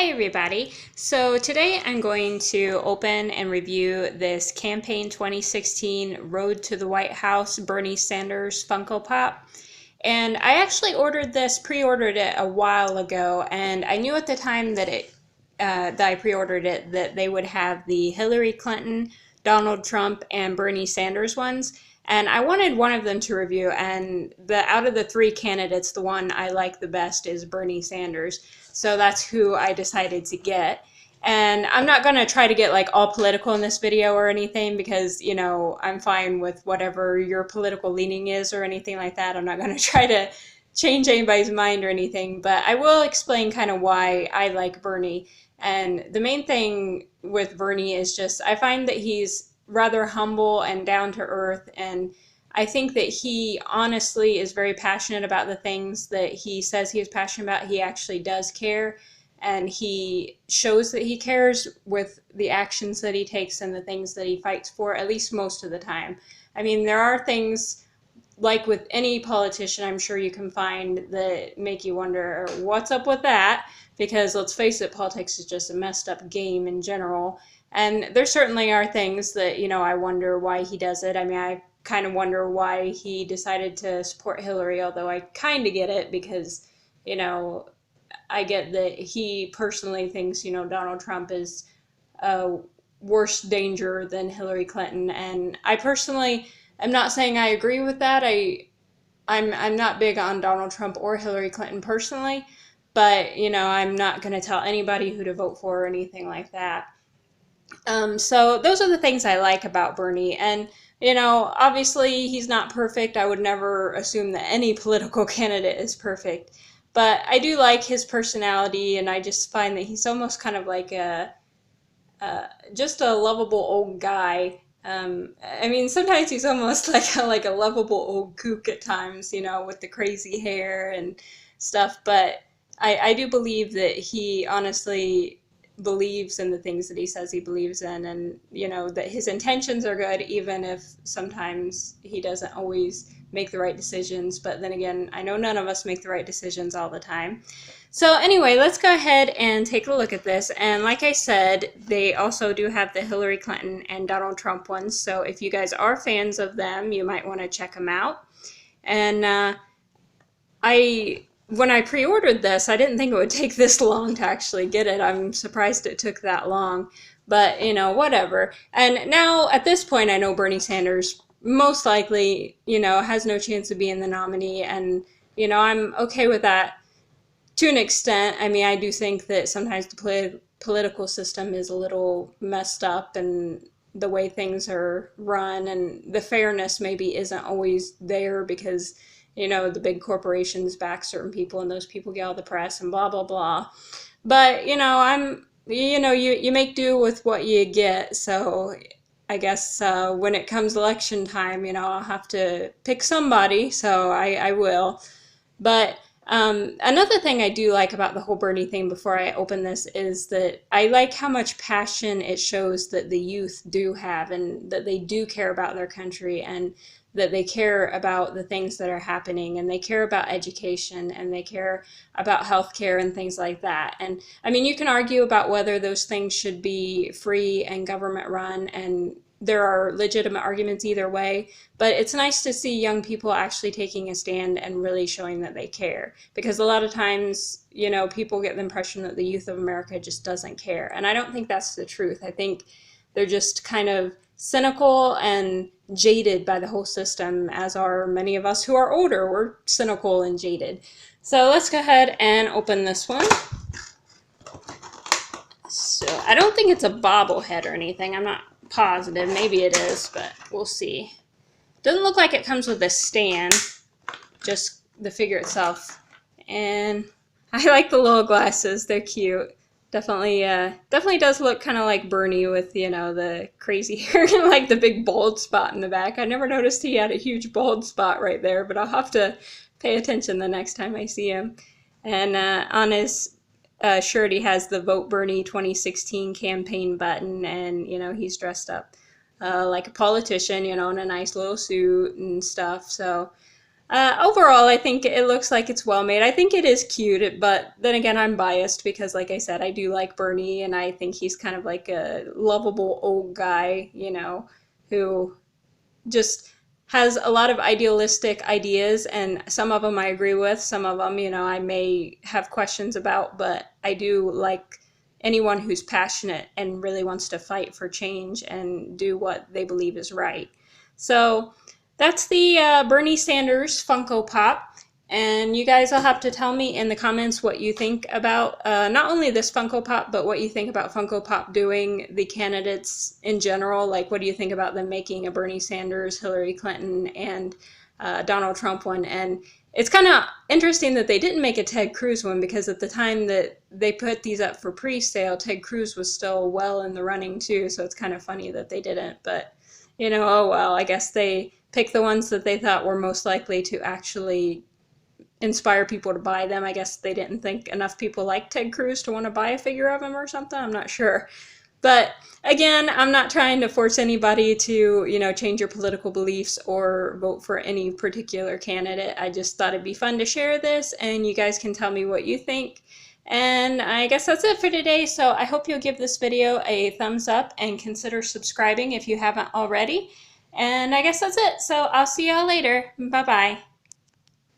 Hi everybody. So today I'm going to open and review this Campaign 2016 Road to the White House Bernie Sanders Funko Pop. And I actually pre-ordered it a while ago, and I knew at the time that I pre-ordered it that they would have the Hillary Clinton, Donald Trump, and Bernie Sanders ones. And I wanted one of them to review, and out of the three candidates, the one I like the best is Bernie Sanders. So that's who I decided to get. And I'm not going to try to get like all political in this video or anything because, I'm fine with whatever your political leaning is or anything like that. I'm not going to try to change anybody's mind or anything, but I will explain kind of why I like Bernie. And the main thing with Bernie is just I find that he's rather humble and down to earth, and I think that he honestly is very passionate about the things that he says he is passionate about. He actually does care, and he shows that he cares with the actions that he takes and the things that he fights for, at least most of the time. I mean, there are things like with any politician I'm sure you can find that make you wonder what's up with that, because let's face it, politics is just a messed up game in general. And there certainly are things that, I wonder why he does it. I mean, I kind of wonder why he decided to support Hillary, although I kind of get it because, I get that he personally thinks, Donald Trump is a worse danger than Hillary Clinton. And I personally am not saying I agree with that. I'm not big on Donald Trump or Hillary Clinton personally, but, I'm not going to tell anybody who to vote for or anything like that. So those are the things I like about Bernie. And, obviously he's not perfect. I would never assume that any political candidate is perfect. But I do like his personality, and I just find that he's almost kind of like just a lovable old guy. I mean, sometimes he's almost like a lovable old kook at times, with the crazy hair and stuff. But I do believe that he honestly believes in the things that he says he believes in, and that his intentions are good, even if sometimes he doesn't always make the right decisions. But then again, I know none of us make the right decisions all the time. So anyway, let's go ahead and take a look at this. And like I said, they also do have the Hillary Clinton and Donald Trump ones, so if you guys are fans of them, you might want to check them out. And when I pre-ordered this, I didn't think it would take this long to actually get it. I'm surprised it took that long, but whatever. And now at this point, I know Bernie Sanders most likely, has no chance of being the nominee, and I'm okay with that to an extent. I mean, I do think that sometimes the political system is a little messed up, and the way things are run and the fairness maybe isn't always there because the big corporations back certain people and those people get all the press and blah, blah, blah. But, you make do with what you get. So I guess when it comes election time, I'll have to pick somebody. So I will. But another thing I do like about the whole Bernie thing before I open this is that I like how much passion it shows that the youth do have, and that they do care about their country, and that they care about the things that are happening, and they care about education, and they care about healthcare and things like that. And I mean, you can argue about whether those things should be free and government run, and there are legitimate arguments either way, but it's nice to see young people actually taking a stand and really showing that they care, because a lot of times, people get the impression that the youth of America just doesn't care, and I don't think that's the truth. I think they're just kind of cynical and jaded by the whole system, as are many of us who are older. We're cynical and jaded. So let's go ahead and open this one. So I don't think it's a bobblehead or anything. I'm not positive. Maybe it is, but we'll see. Doesn't look like it comes with a stand, just the figure itself. And I like the little glasses. They're cute. Definitely does look kind of like Bernie with, the crazy hair and like the big bald spot in the back. I never noticed he had a huge bald spot right there, but I'll have to pay attention the next time I see him. And on his shirt, he has the Vote Bernie 2016 campaign button, and, he's dressed up like a politician, in a nice little suit and stuff. So Overall, I think it looks like it's well made. I think it is cute, but then again, I'm biased because, like I said, I do like Bernie, and I think he's kind of like a lovable old guy, who just has a lot of idealistic ideas, and some of them I agree with, some of them, I may have questions about, but I do like anyone who's passionate and really wants to fight for change and do what they believe is right. So that's the Bernie Sanders Funko Pop. And you guys will have to tell me in the comments what you think about not only this Funko Pop, but what you think about Funko Pop doing the candidates in general. Like, what do you think about them making a Bernie Sanders, Hillary Clinton, and Donald Trump one? And it's kind of interesting that they didn't make a Ted Cruz one, because at the time that they put these up for pre-sale, Ted Cruz was still well in the running too. So it's kind of funny that they didn't. But, oh well, I guess they picked the ones that they thought were most likely to actually inspire people to buy them. I guess they didn't think enough people liked Ted Cruz to want to buy a figure of him or something. I'm not sure. But again, I'm not trying to force anybody to, change your political beliefs or vote for any particular candidate. I just thought it'd be fun to share this, and you guys can tell me what you think. And I guess that's it for today. So I hope you'll give this video a thumbs up and consider subscribing if you haven't already. And I guess that's it. So I'll see y'all later. Bye-bye.